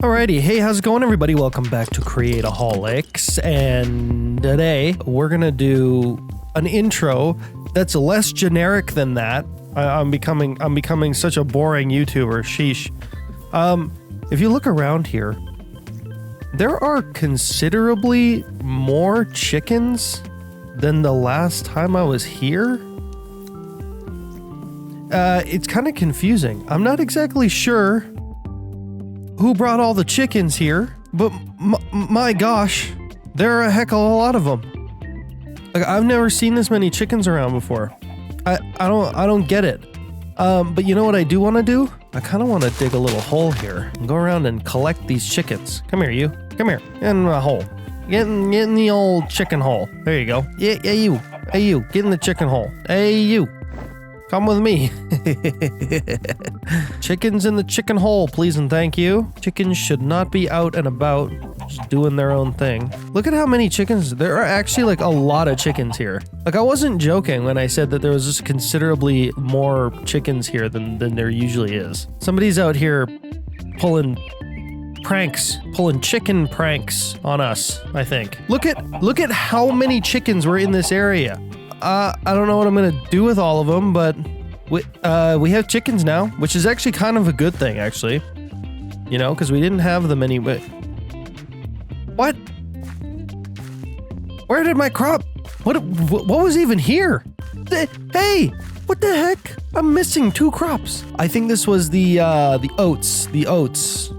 Alrighty, hey, how's it going, everybody? Welcome back to CREATE-O-HOLICS, and today we're gonna do an intro that's less generic than that. I'm becoming such a boring YouTuber. Sheesh. If you look around here, there are considerably more chickens than the last time I was here. It's kind of confusing. I'm not exactly sure who brought all the chickens here, but my gosh, there are a heck of a lot of them. Like, I've never seen this many chickens around before. I don't get it. But you know what I do want to do? I kind of want to dig a little hole here and go around and collect these chickens. Come here, you. Come here. Get in the hole. Get in the old chicken hole. There you go. Yeah, you. Hey, you. Get in the chicken hole. Hey, you. Come with me. Chickens in the chicken hole, please and thank you. Chickens should not be out and about, just doing their own thing. Look at how many chickens. There are actually like a lot of chickens here. Like, I wasn't joking when I said that there was just considerably more chickens here than there usually is. Somebody's out here pulling chicken pranks on us, I think. Look at how many chickens were in this area. I don't know what I'm gonna do with all of them, but we have chickens now, which is actually kind of a good thing, actually. You know, because we didn't have them any. What? Where did my crop? What was even here? Hey, what the heck? I'm missing 2 crops. I think this was the oats.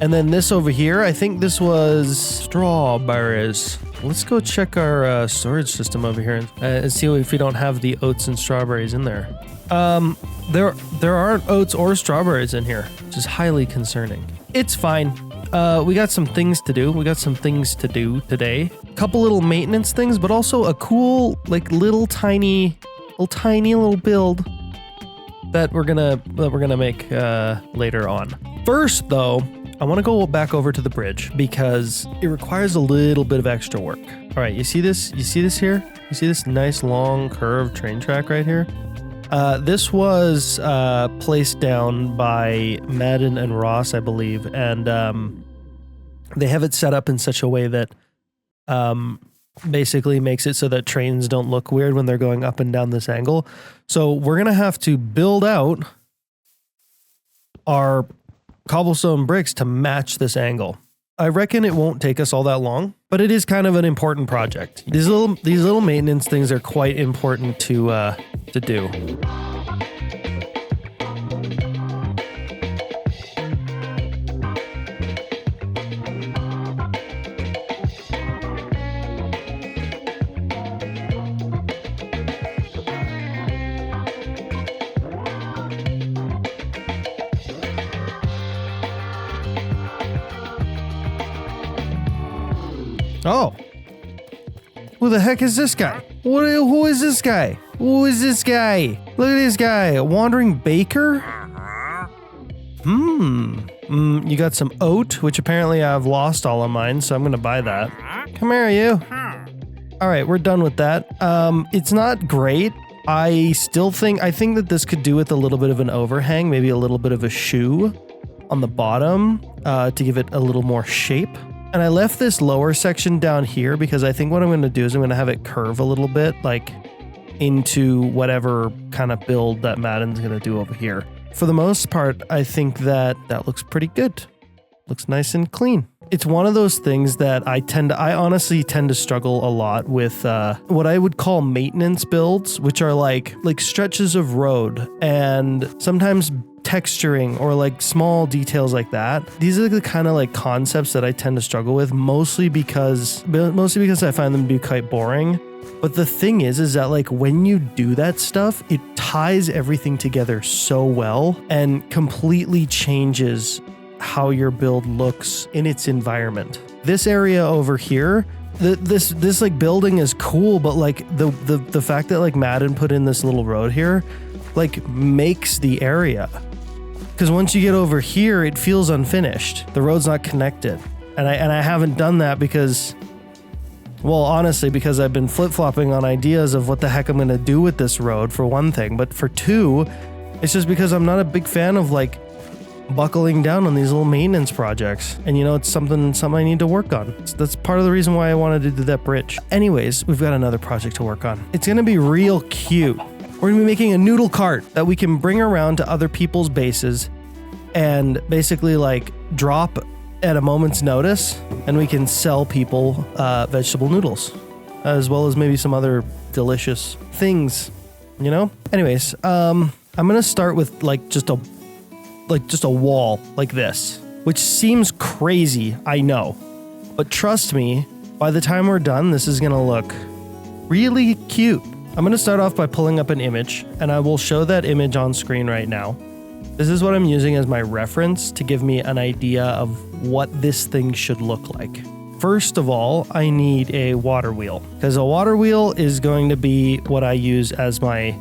And then this over here, I think this was strawberries. Let's go check our storage system over here and see if we don't have the oats and strawberries in there. There aren't oats or strawberries in here, which is highly concerning. It's fine. We got some things to do. We got some things to do today. A couple little maintenance things, but also a cool, like, little tiny build that we're gonna make later on. First, though, I want to go back over to the bridge because it requires a little bit of extra work. All right, you see this? You see this here? You see this nice long curved train track right here? This was placed down by Madden and Ross, I believe, and they have it set up in such a way that basically makes it so that trains don't look weird when they're going up and down this angle. So we're gonna have to build out our cobblestone bricks to match this angle. I reckon it won't take us all that long, but it is kind of an important project. These little maintenance things are quite important to do. Oh, who the heck is this guy? Who is this guy? Who is this guy? Look at this guy, a wandering baker? You got some oat, which apparently I've lost all of mine, so I'm gonna buy that. Come here, you. All right, we're done with that. It's not great. I think that this could do with a little bit of an overhang, maybe a little bit of a shoe on the bottom to give it a little more shape. And I left this lower section down here because I think what I'm going to do is I'm going to have it curve a little bit, like into whatever kind of build that Madden's going to do over here. For the most part, I think that looks pretty good. Looks nice and clean. It's one of those things that I honestly tend to struggle a lot with what I would call maintenance builds, which are like stretches of road and sometimes texturing or like small details like that. These are the kind of like concepts that I tend to struggle with, mostly because I find them to be quite boring. But the thing is that like when you do that stuff, it ties everything together so well and completely changes how your build looks in its environment. This area over here, this like building is cool, but like the fact that like Madden put in this little road here like makes the area. Because once you get over here, it feels unfinished. The road's not connected. And I haven't done that because, well, honestly, because I've been flip-flopping on ideas of what the heck I'm going to do with this road, for one thing. But for two, it's just because I'm not a big fan of like buckling down on these little maintenance projects. And you know, it's something I need to work on. So that's part of the reason why I wanted to do that bridge. Anyways, we've got another project to work on. It's gonna be real cute. We're gonna be making a noodle cart that we can bring around to other people's bases and basically like drop at a moment's notice, and we can sell people vegetable noodles, as well as maybe some other delicious things, you know? Anyways, I'm gonna start with just a wall like this, which seems crazy, I know. But trust me, by the time we're done, this is gonna look really cute. I'm gonna start off by pulling up an image, and I will show that image on screen right now. This is what I'm using as my reference to give me an idea of what this thing should look like. First of all, I need a water wheel, because a water wheel is going to be what I use as my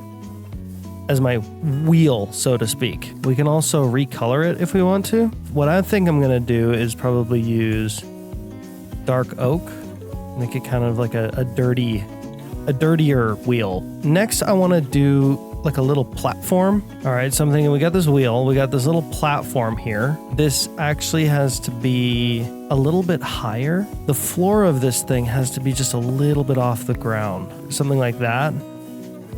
wheel, so to speak. We can also recolor it if we want to. What I think I'm gonna do is probably use dark oak, make it kind of like a dirtier wheel. Next, I want to do like a little platform. All right, so I'm thinking we got this wheel, we got this little platform here. This actually has to be a little bit higher. The floor of this thing has to be just a little bit off the ground, something like that.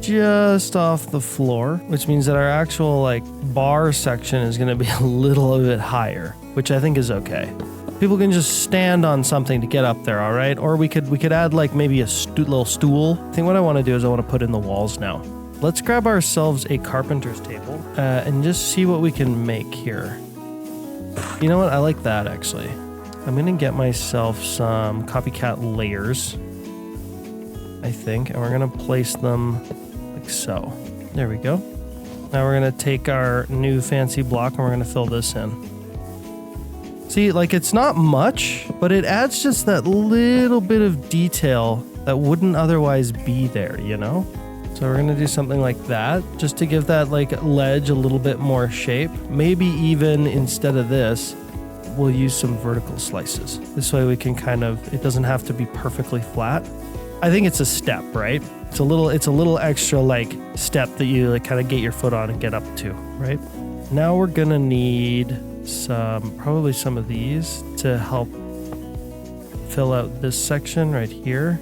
Just off the floor, which means that our actual like bar section is going to be a little bit higher, which I think is okay. People can just stand on something to get up there, all right? Or we could add like maybe a little stool. I think what I want to do is I want to put in the walls now. Let's grab ourselves a carpenter's table and just see what we can make here. You know what? I like that actually. I'm going to get myself some copycat layers, I think, and we're going to place them like so. There we go. Now we're going to take our new fancy block and we're going to fill this in. See, like it's not much, but it adds just that little bit of detail that wouldn't otherwise be there, you know? So we're gonna do something like that, just to give that like ledge a little bit more shape. Maybe even instead of this, we'll use some vertical slices. This way we can kind of, it doesn't have to be perfectly flat. I think it's a step, right? It's a little extra like step that you like kind of get your foot on and get up to, right? Now we're gonna need probably some of these to help fill out this section right here.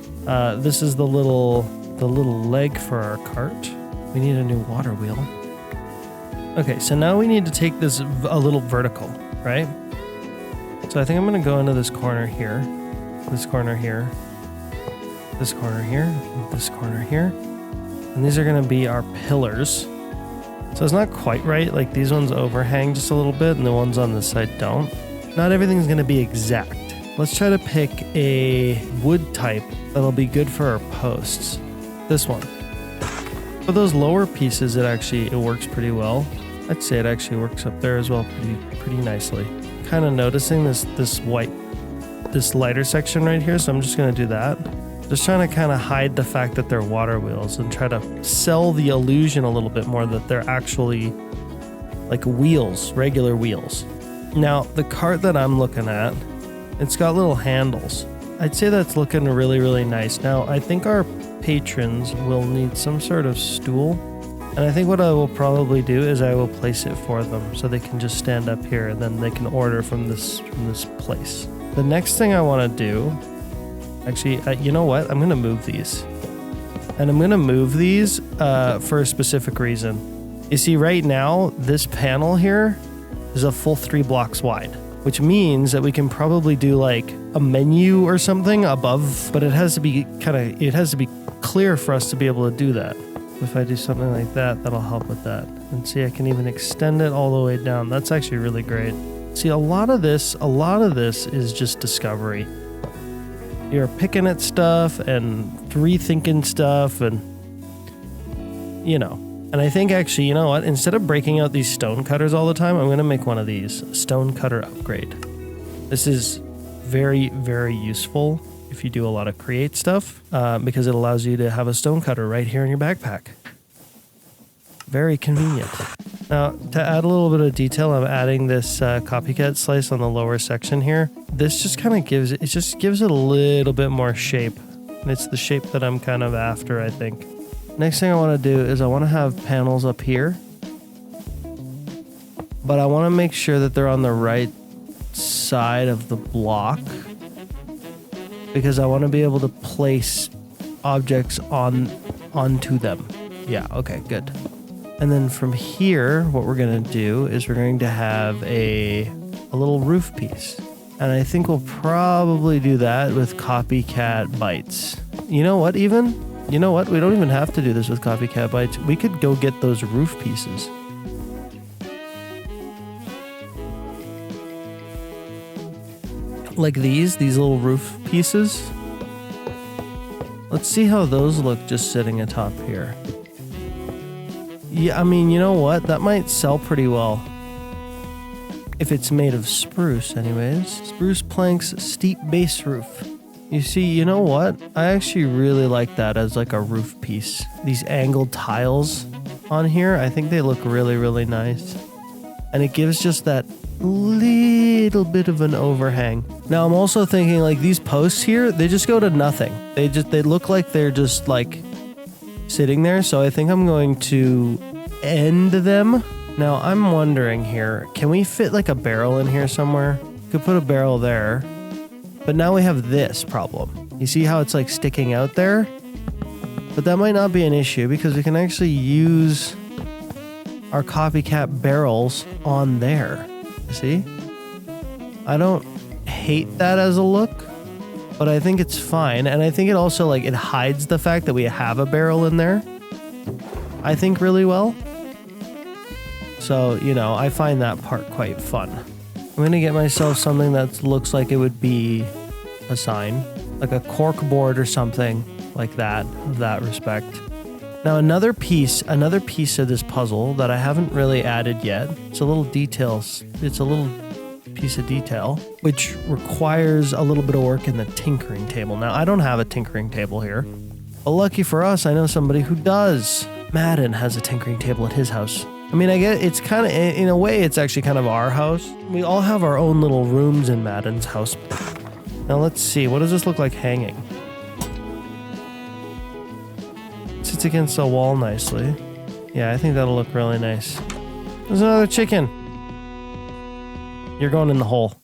This is the little leg for our cart. We need a new water wheel. Okay, so now we need to take this a little vertical, right? So I think I'm gonna go into this corner here, this corner here, this corner here, this corner here, and these are gonna be our pillars. So it's not quite right, like these ones overhang just a little bit and the ones on this side don't. Not everything's gonna be exact. Let's try to pick a wood type that'll be good for our posts. This one. For those lower pieces, it works pretty well. I'd say it actually works up there as well pretty nicely. Kind of noticing this lighter section right here, so I'm just gonna do that. Just trying to kind of hide the fact that they're water wheels and try to sell the illusion a little bit more that they're actually like wheels, regular wheels. Now, the cart that I'm looking at, it's got little handles. I'd say that's looking really, really nice. Now, I think our patrons will need some sort of stool. And I think what I will probably do is I will place it for them so they can just stand up here and then they can order from this place. The next thing I want to do, actually, you know what? I'm going to move these. And I'm going to move these for a specific reason. You see, right now, this panel here is a full 3 blocks wide, which means that we can probably do like a menu or something above, but it has to be clear for us to be able to do that. If I do something like that, that'll help with that. And see, I can even extend it all the way down. That's actually really great. See, a lot of this is just discovery. You're picking at stuff and rethinking stuff and, you know. And I think actually, you know what? Instead of breaking out these stone cutters all the time, I'm going to make one of these, a stone cutter upgrade. This is very, very useful if you do a lot of create stuff, because it allows you to have a stone cutter right here in your backpack. Very convenient. Now, to add a little bit of detail, I'm adding this copycat slice on the lower section here. This just kind of gives it a little bit more shape. And it's the shape that I'm kind of after, I think. Next thing I want to do is I want to have panels up here. but I want to make sure that they're on the right side of the block because I want to be able to place objects onto them. Yeah, okay, good. And then from here, what we're going to do is we're going to have a little roof piece. And I think we'll probably do that with copycat bites. You know what, even? You know what? We don't even have to do this with copycat bites. We could go get those roof pieces. Like these little roof pieces. Let's see how those look just sitting atop here. Yeah, I mean, you know what? That might sell pretty well. If it's made of spruce, anyways. Spruce planks, steep base roof. You see, you know what? I actually really like that as like a roof piece. These angled tiles on here, I think they look really, really nice. And it gives just that little bit of an overhang. Now I'm also thinking like these posts here, they just go to nothing. They look like they're just like sitting there. So I think I'm going to end them. Now I'm wondering here, can we fit like a barrel in here somewhere? Could put a barrel there. But now we have this problem. You see how it's like sticking out there? But that might not be an issue because we can actually use our copycat barrels on there. See? I don't hate that as a look, but I think it's fine. And I think it also like it hides the fact that we have a barrel in there. I think really well. So, you know, I find that part quite fun. I'm going to get myself something that looks like it would be a sign, like a cork board or something like that, of that respect. Now another piece of this puzzle that I haven't really added yet. It's a little details. It's a little piece of detail, which requires a little bit of work in the tinkering table. Now I don't have a tinkering table here, but lucky for us, I know somebody who does. Madden has a tinkering table at his house. I mean, I get it's kind of, in a way, it's actually kind of our house. We all have our own little rooms in Madden's house. Now let's see, what does this look like hanging? Sits against the wall nicely. Yeah, I think that'll look really nice. There's another chicken. You're going in the hole.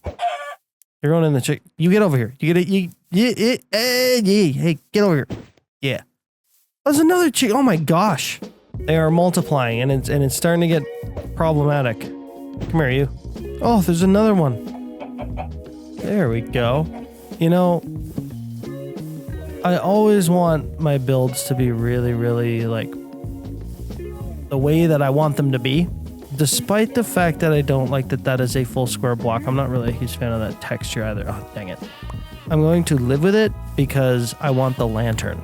You're going in the chicken. You get over here. You get it. Hey, get over here. Yeah. There's another chicken. Oh my gosh. They are multiplying and it's starting to get problematic. Come here, you. Oh, there's another one. There we go. You know, I always want my builds to be really, really like the way that I want them to be. Despite the fact that I don't like that is a full square block. I'm not really a huge fan of that texture either. Oh, dang it. I'm going to live with it because I want the lantern.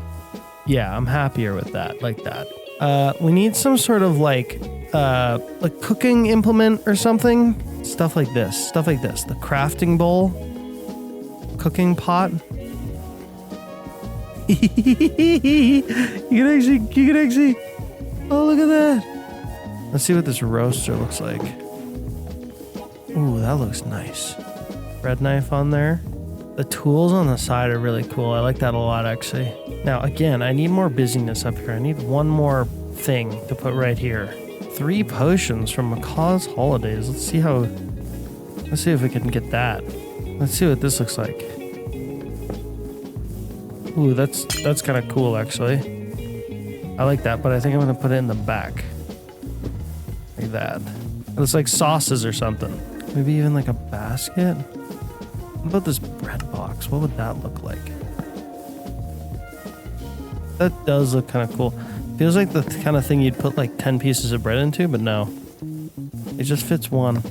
Yeah, I'm happier with that, like that. We need some sort of like cooking implement or something. Stuff like this. The crafting bowl. Cooking pot. You can actually. Oh, look at that. Let's see what this roaster looks like. Ooh, that looks nice. Bread knife on there. The tools on the side are really cool. I like that a lot, actually. Now, again, I need more busyness up here. I need one more thing to put right here. 3 potions from Macaw's Holidays. Let's see if we can get that. Let's see what this looks like. Ooh, that's kind of cool, actually. I like that, but I think I'm going to put it in the back. Like that. It looks like sauces or something. Maybe even like a basket? What about this bread box? What would that look like? That does look kind of cool. Feels like the kind of thing you'd put like 10 pieces of bread into, but no. It just fits one.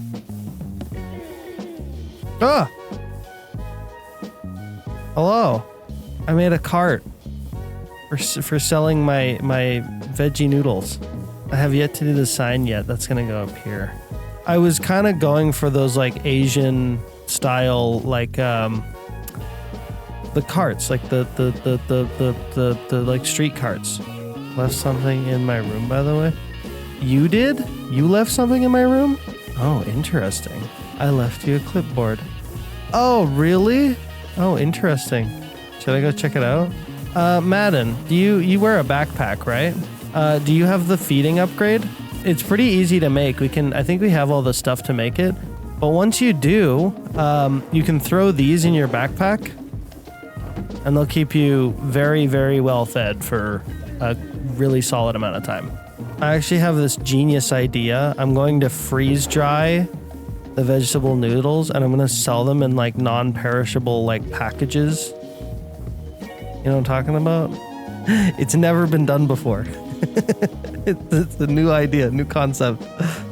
Ah! Hello. I made a cart for selling my veggie noodles. I have yet to do the sign yet. That's gonna go up here. I was kind of going for those like Asian style, like the carts, like the like street carts. Left something in my room, by the way. You did? You left something in my room? Oh, interesting. I left you a clipboard. Oh, really? Oh, interesting. Should I go check it out? Madden, you wear a backpack, right? Do you have the feeding upgrade? It's pretty easy to make. I think we have all the stuff to make it. But once you do, you can throw these in your backpack and they'll keep you very, very well fed for a really solid amount of time. I actually have this genius idea. I'm going to freeze dry the vegetable noodles and I'm going to sell them in like non-perishable like packages. You know what I'm talking about? It's never been done before. It's a new idea, new concept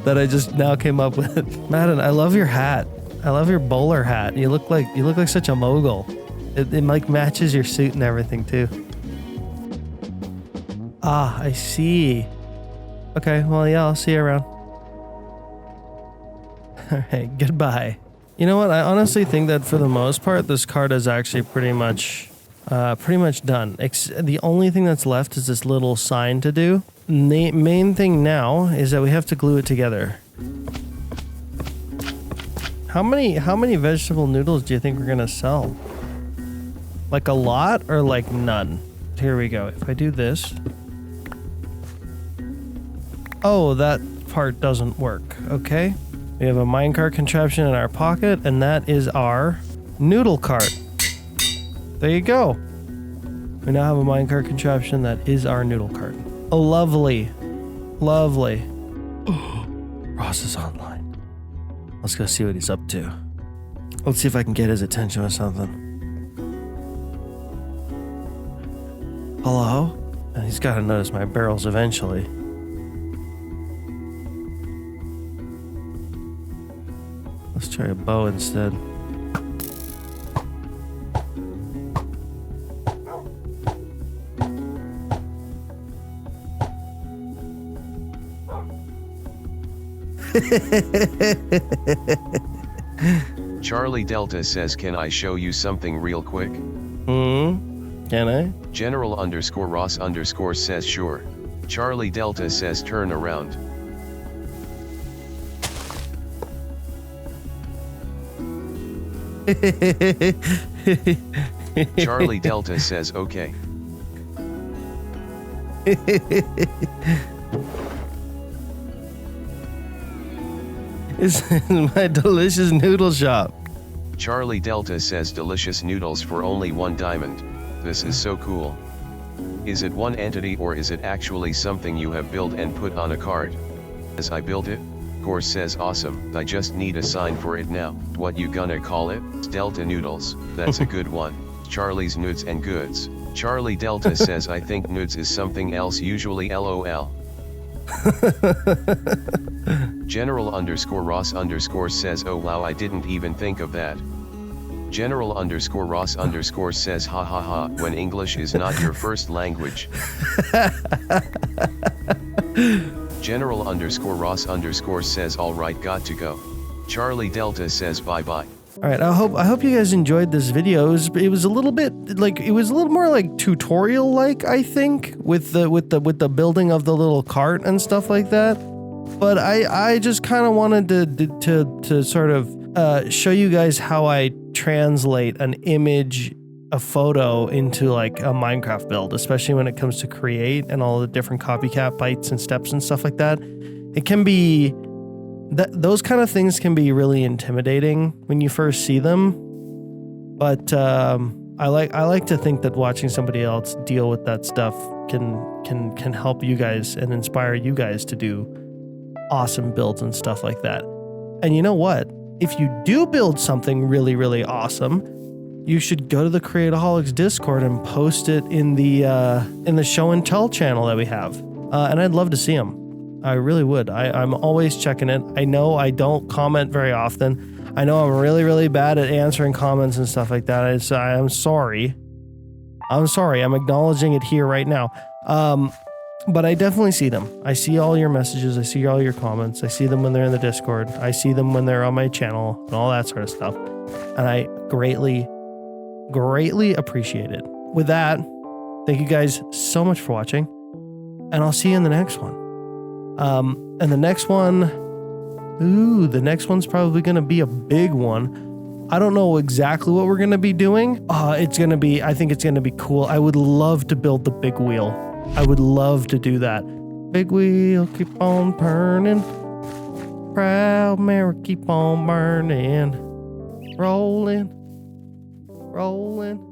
that I just now came up with. Madden, I love your hat. I love your bowler hat. You look like such a mogul. It like matches your suit and everything too. Ah, I see. Okay, well yeah, I'll see you around. All right, goodbye. You know what? I honestly think that for the most part, this card is actually pretty much done. The only thing that's left is this little sign to do. The main thing now is that we have to glue it together. How many vegetable noodles do you think we're gonna sell? Like a lot or like none? Here we go. If I do this. Oh, that part doesn't work. Okay. We have a minecart contraption in our pocket, and that is our noodle cart. There you go. We now have a minecart contraption that is our noodle cart. Oh, lovely. Lovely. Ross is online. Let's go see what he's up to. Let's see if I can get his attention with something. Hello? And he's got to notice my barrels eventually. Let's try a bow instead. Charlie Delta says, can I show you something real quick? Can I? General_Ross_ says sure. Charlie Delta says turn around. Charlie Delta says okay. This is my delicious noodle shop. Charlie Delta says delicious noodles for only 1 diamond. This is so cool. Is it one entity or is it actually something you have built and put on a card? As I built it, Course says awesome, I just need a sign for it now. What you gonna call it? Delta Noodles, that's a good one. Charlie's Nudes and Goods. Charlie Delta says I think nudes is something else, usually LOL. General_Ross_ says oh wow, I didn't even think of that. General_Ross_ says ha ha ha, when English is not your first language. General_Ross_ says alright, got to go. Charlie Delta says bye bye. Alright, I hope you guys enjoyed this video. It was a little bit like, it was a little more like tutorial like, I think, with the building of the little cart and stuff like that. But I just kind of wanted to sort of show you guys how I translate an image, a photo into like a Minecraft build, especially when it comes to create and all the different copycat bytes and steps and stuff like that. It can be those kind of things can be really intimidating when you first see them. But I like to think that watching somebody else deal with that stuff can help you guys and inspire you guys to do awesome builds and stuff like that. And you know what? If you do build something really, really awesome, you should go to the CREATE-O-HOLICS Discord and post it in the show and tell channel that we have. And I'd love to see them. I really would. I'm always checking it. I know I don't comment very often. I know I'm really, really bad at answering comments and stuff like that. I'm sorry. I'm sorry. I'm acknowledging it here right now. But I definitely see them. I see all your messages. I see all your comments. I see them when they're in the Discord. I see them when they're on my channel and all that sort of stuff. And I greatly, greatly appreciate it. With that, thank you guys so much for watching. And I'll see you in the next one. And the next one's probably going to be a big one. I don't know exactly what we're going to be doing. I think it's going to be cool. I would love to build the big wheel. I would love to do that. Big wheel keep on turning. Proud Mary keep on burning. Rolling, rolling.